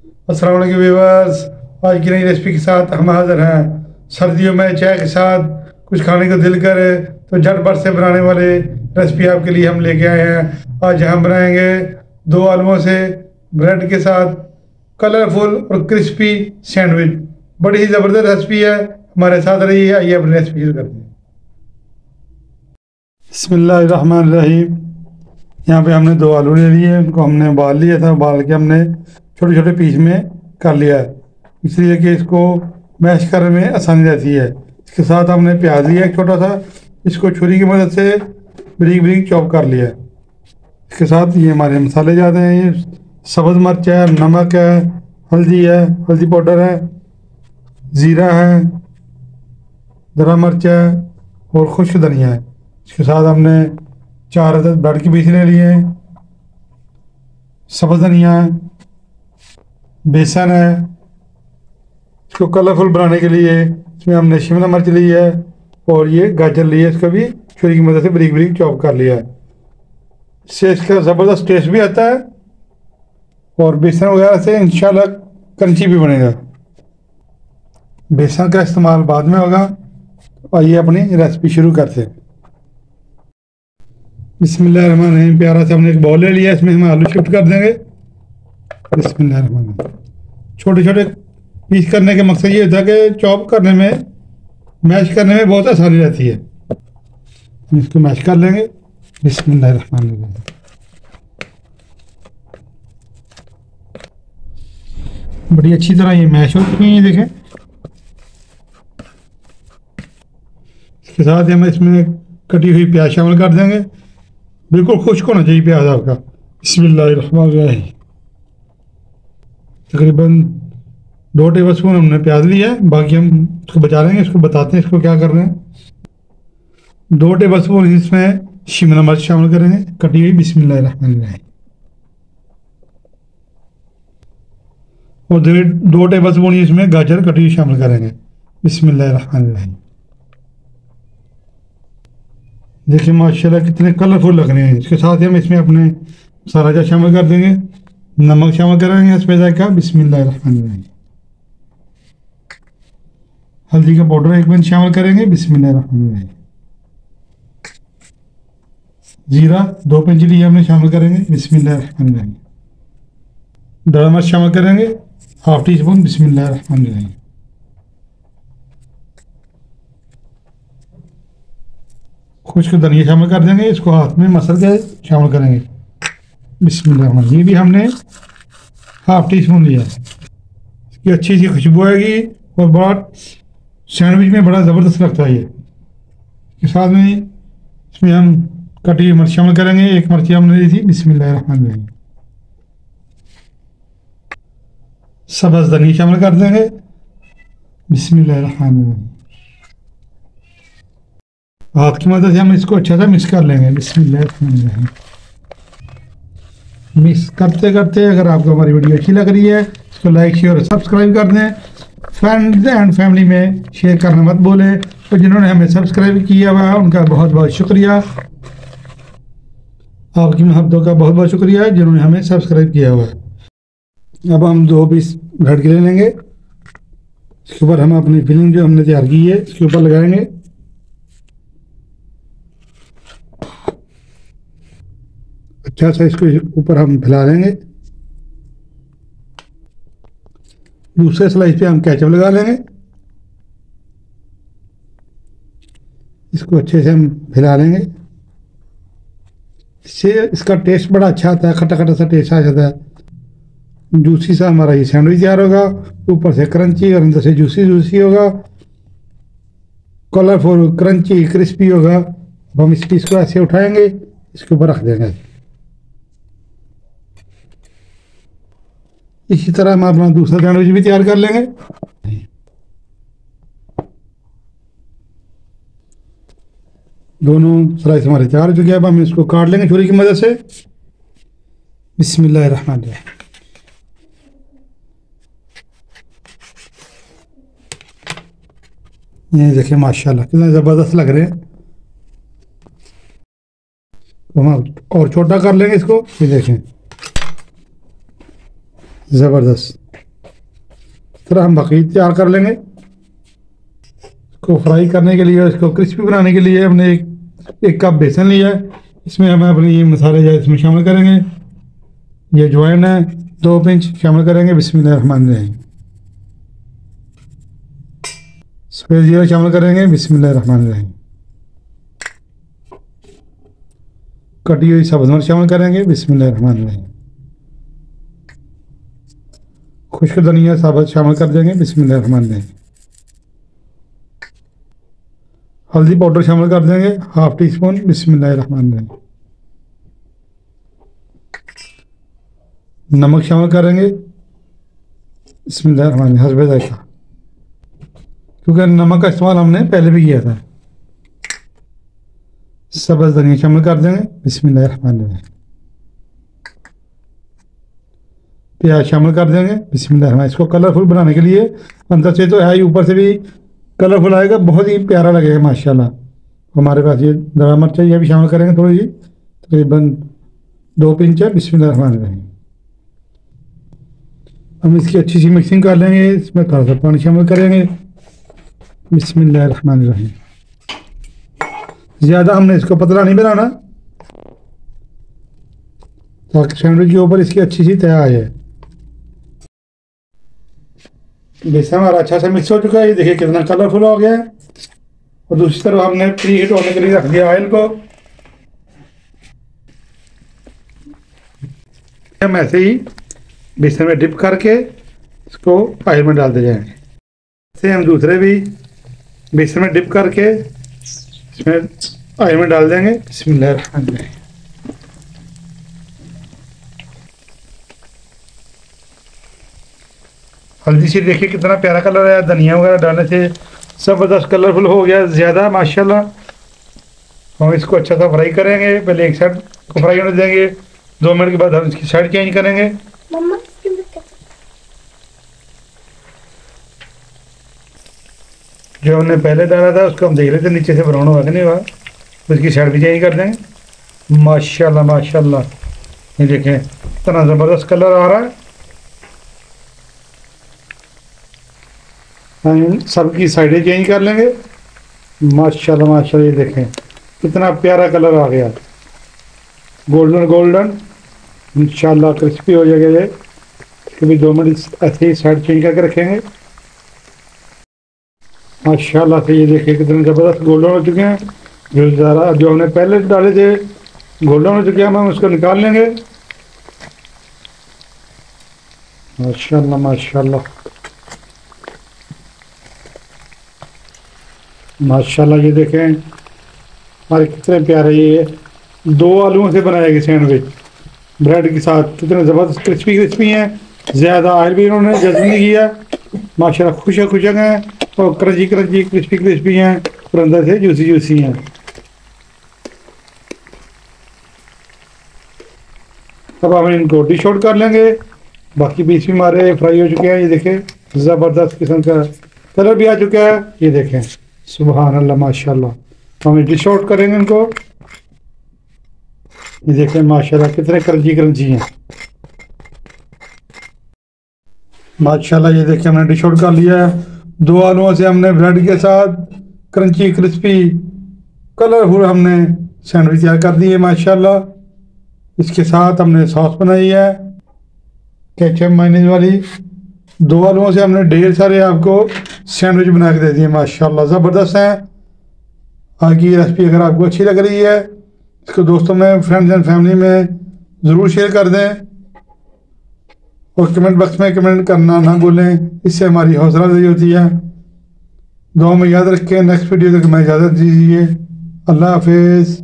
अस्सलाम वालेकुम व्यूअर्स। आज की नई रेसिपी के साथ हम हाजिर हैं। सर्दियों में चाय के साथ कुछ खाने को दिल करे तो झटपट से बनाने वाले रेसिपी आपके लिए हम लेके आए हैं। आज हम बनाएंगे 2 आलुओं से ब्रेड के साथ कलरफुल और क्रिस्पी सैंडविच। बड़ी ही ज़बरदस्त रेसिपी है, हमारे साथ रहिए। आइए अपनी रेसिपी शुरू करते हैं। बिस्मिल्लाहिर्रहमानिर्रहीम। यहाँ पे हमने 2 आलू ले लिए, उनको हमने उबाल लिया था। उबाल के हमने छोटे छोटे पीस में कर लिया है, इसलिए कि इसको मैश करने में आसानी रहती है। इसके साथ हमने प्याज लिया एक छोटा सा, इसको छुरी की मदद से बारीक बारीक चॉप कर लिया है। इसके साथ ये हमारे मसाले जाते हैं। ये सब्ज़ मिर्च है, नमक है, हल्दी है, हल्दी पाउडर है, ज़ीरा है, दरा मिर्च है और खुश्क धनिया है। इसके साथ हमने 4 अदद ब्रेड के पीस ले लिए हैं, सब्ज़ धनिया है, बेसन है। इसको कलरफुल बनाने के लिए इसमें हमने शिमला मिर्च ली है और ये गाजर ली है, इसको भी छुरी की मदद से बारीक बारीक चॉप कर लिया है। इससे इसका ज़बरदस्त टेस्ट भी आता है और बेसन वगैरह से इंशाल्लाह क्रंची भी बनेगा। बेसन का इस्तेमाल बाद में होगा। आइए अपनी रेसिपी शुरू करते हैं। बिस्मिल्लाहिर्रहमानिर्रहीम। प्यारा से हमने एक बाउल ले लिया, इसमें हम आलू शिफ्ट कर देंगे। बिस्मिल्लाहिर्रहमानिर्रहीम। छोटे छोटे पीस करने का मकसद ये होता है कि चॉप करने में, मैश करने में बहुत आसानी रहती है। हम इसको मैश कर लेंगे। बिस्मिल्लाहिर्रहमानिर्रहीम। बड़ी अच्छी तरह ये मैश हो चुकी है, देखें। इसके साथ हम इसमें कटी हुई प्याज शामिल कर देंगे। बिल्कुल खुश्क होना चाहिए प्याज आपका। बिस्मिल्लाहिर्रहमानिर्रहीम। तकरीबन 2 टेबल स्पून हमने प्याज लिया है, बाकी हम इसको बचा लेंगे। इसको बताते हैं इसको क्या कर रहे हैं। 2 टेबल स्पून इसमें शिमला मिर्च शामिल करेंगे, कटी हुई। बिस्मिल्लाहिर्रहमानिर्रहीम। और 2 टेबल स्पून इसमें गाजर कटी हुई शामिल करेंगे। बिस्मिल्लाहिर्रहमानिर्रहीम। देखिए माशाल्लाह कितने कलरफुल लग रहे हैं। इसके साथ ही हम इसमें अपने मसाला जा शामिल कर देंगे। नमक शामिल करेंगे इसमें जाएगा। बिस्मिल्लाहिर्रहमानिर्रहीम। हल्दी का पाउडर 1 पिंच शामिल करेंगे। बिस्मिल्लाहिर्रहमानिर्रहीम। जीरा 2 पिंच लिए हमने शामिल करेंगे। बिस्मिल्लाहिर्रहमानिर्रहीम। दरा मिर्च शामिल करेंगे 1/2 टीस्पून। बिस्मिल्लाहिर्रहमानिर्रहीम। खुश्क धनिया शामिल कर देंगे, इसको हाथ में मसल के शामिल करेंगे। बिस्मिल्लाहिर्रहमानिर्रहीम। ये भी हमने 1/2 टीस्पून लिया है। इसकी अच्छी सी खुशबू आएगी और बड़ा सैंडविच में बड़ा ज़बरदस्त लगता है ये। इसके साथ में इसमें हम कटी हुई मिर्च शामिल करेंगे। 1 मिर्ची हमने ली थी। बिस्मिल्लाहिर्रहमानिर्रहीम। सब्ज़ धनिया शामिल कर देंगे। बिस्मिल्लाहिर्रहमानिर्रहीम। हाथ की मदद से हम इसको अच्छा सा मिक्स कर लेंगे। बिस्मिल्लाहिर्रहमानिर्रहीम। मिक्स करते करते अगर आपको हमारी वीडियो अच्छी लग रही है इसको लाइक शेयर और सब्सक्राइब कर दें। फ्रेंड्स एंड फैमिली में शेयर करना मत भूलें। तो जिन्होंने हमें सब्सक्राइब किया हुआ है उनका बहुत बहुत शुक्रिया। आपकी मोहब्बतों का बहुत बहुत शुक्रिया जिन्होंने हमें सब्सक्राइब किया हुआ है। अब हम 2 पीस ब्रेड के ले लेंगे। इसके ऊपर हम अपनी फिलिंग जो हमने तैयार की है इसके ऊपर लगाएंगे। अच्छा सा इसको ऊपर हम फैला लेंगे। दूसरे स्लाइस पे हम केचप लगा लेंगे। इसको अच्छे से हम फैला लेंगे। इससे इसका टेस्ट बड़ा अच्छा आता है, खट्टा खट्टा सा टेस्ट आ जाता है। जूसी सा हमारा ये सैंडविच तैयार होगा, ऊपर से क्रंची और अंदर से जूसी जूसी होगा, कलरफुल क्रंची क्रिस्पी होगा। अब हम इस पीस को ऐसे उठाएंगे, इसके ऊपर रख देंगे। इसी तरह हम अपना दूसरा सैंडविच भी तैयार कर लेंगे। दोनों स्लाइस हमारे तैयार हो चुके हैं। अब हम इसको काट लेंगे छुरी की मदद से। बिस्मिल्लाहिर्रहमानिर्रहीम। ये देखिए माशाल्लाह कितने ज़बरदस्त लग रहे हैं। तो हम और छोटा कर लेंगे इसको। ये देखें ज़बरदस्त। तरह हम बाकी तैयार कर लेंगे। इसको फ्राई करने के लिए, इसको क्रिस्पी बनाने के लिए हमने एक कप बेसन लिया है। इसमें हम अपने ये मसाले जो इसमें शामिल करेंगे। ये अजवाइन है 2 पिंच शामिल करेंगे। बिस्मिल्लाहिर्रहमानिर्रहीम। सफ़ेद जीरा शामिल करेंगे। बिस्मिल्लाहिर्रहमानिर्रहीम। कटी हुई सब्ज़ मिर्च शामिल करेंगे। बिस्मिल्लाहिर्रहमानिर्रहीम। खुश्क धनिया साबुत शामिल कर देंगे। बिस्मिल्लाहिर्रहमानिर्रहीम। हल्दी पाउडर शामिल कर देंगे 1/2 टीस्पून। बिस्मिल्लाहिर्रहमानिर्रहीम। नमक शामिल करेंगे। बिस्मिल्लाहिर्रहमानिर्रहीम हस्बे जायका, क्योंकि नमक का इस्तेमाल हमने पहले भी किया था। सब्ज़ धनिया शामिल कर देंगे। बिस्मिल्लाहिर्रहमानिर्रहीम। प्याज शामिल कर देंगे। बिस्मिल्लाहिर्रहमानिर्रहीम। इसको कलरफुल बनाने के लिए अंदर से तो है ही, ऊपर से भी कलरफुल आएगा, बहुत ही प्यारा लगेगा माशाल्लाह। हमारे पास ये दरा मिर्च ये भी शामिल करेंगे थोड़ी सी, तकरीबन 2 पिंच है। बिस्मिल्लाहिर्रहमानिर्रहीम। हम इसकी अच्छी सी मिक्सिंग कर लेंगे। इसमें थोड़ा सा पानी शामिल करेंगे। बिस्मिल्लाहिर्रहमानिर्रहीम। ज़्यादा हमने इसको पतला नहीं बनाना, ताकि सैंडविच के ऊपर इसकी अच्छी सी तय आ जाए। बेसन हमारा अच्छा से मिक्स हो चुका है। ये देखिए कितना कलरफुल हो गया है। और दूसरी तरफ हमने प्री हीट होने के लिए रख दिया ऑयल को। हम ऐसे ही बेसन में डिप करके इसको ऑयल में डालते जाएंगे। ऐसे हम दूसरे भी बेसन में डिप करके इसमें ऑयल में डाल देंगे। बिस्मिल्लाहिर्रहमानिर्रहीम। हल्दी से देखिए कितना प्यारा कलर है। धनिया वगैरह डालने से ज़बरदस्त कलरफुल हो गया ज़्यादा माशाल्लाह। हम इसको अच्छा सा फ्राई करेंगे। पहले एक साइड को फ्राई होने देंगे, 2 मिनट के बाद हम इसकी साइड चेंज करेंगे। जो हमने पहले डाला था उसको हम देख लेते नीचे से ब्राउन हुआ कि नहीं हुआ। उसकी साइड भी चेंज कर देंगे। माशाल्लाह माशाल्लाह, ये देखें इतना ज़बरदस्त कलर आ रहा है। हम सबकी साइडें चेंज कर लेंगे। माशाल्लाह माशाल्लाह, ये देखें कितना प्यारा कलर आ गया, गोल्डन गोल्डन। इंशाल्लाह क्रिस्पी हो जाएगा ये। कभी 2 मिनट ऐसे ही साइड चेंज करके रखेंगे। माशाल्लाह से ये देखिए कितने ज़बरदस्त गोल्डन हो चुके हैं। जो हमने पहले डाले थे गोल्डन हो चुके हैं, हम उसको निकाल लेंगे। माशाल्लाह माशाल्लाह माशाल्लाह, ये देखें हमारे कितने प्यारे ये 2 आलूओं से बनाए गए सैंडविच ब्रेड के साथ। कितने ज़बरदस्त क्रिस्पी क्रिस्पी हैं। ज़्यादा ऑयल भी इन्होंने जल्द नहीं किया। माशाल्लाह खुशक खुशक हैं और क्रंची क्रंची क्रिस्पी क्रिस्पी हैं और अंदर से जूसी जूसी हैं। अब हम इनको डिश आउट कर लेंगे। बाकी पीस भी हमारे फ्राई हो चुके हैं। ये देखें ज़बरदस्त किस्म का कलर भी आ चुका है। ये देखें सुभान अल्लाह माशाल्लाह। हम डिश आउट करेंगे इनको। ये देखें माशाल्लाह कितने क्रंची क्रंची हैं माशाल्लाह। ये देखें हमने डिश आउट कर लिया है। 2 आलुओं से हमने ब्रेड के साथ क्रंची क्रिस्पी कलरफुल हमने सैंडविच तैयार कर दी है माशाल्लाह। इसके साथ हमने सॉस बनाई है केचप मायोनीज वाली। 2 आलुओं से हमने ढेर सारे आपको सैंडविच बना के दे दिए माशाल्लाह, ज़बरदस्त हैं। आज की रेसिपी अगर आपको अच्छी लग रही है इसको दोस्तों में, फ्रेंड्स एंड फैमिली में ज़रूर शेयर कर दें और कमेंट बॉक्स में कमेंट करना ना भूलें, इससे हमारी हौसला अफजाई होती है। दुआ में याद रखें। नेक्स्ट वीडियो तक मैं इजाज़त दीजिए। अल्लाह हाफिज़।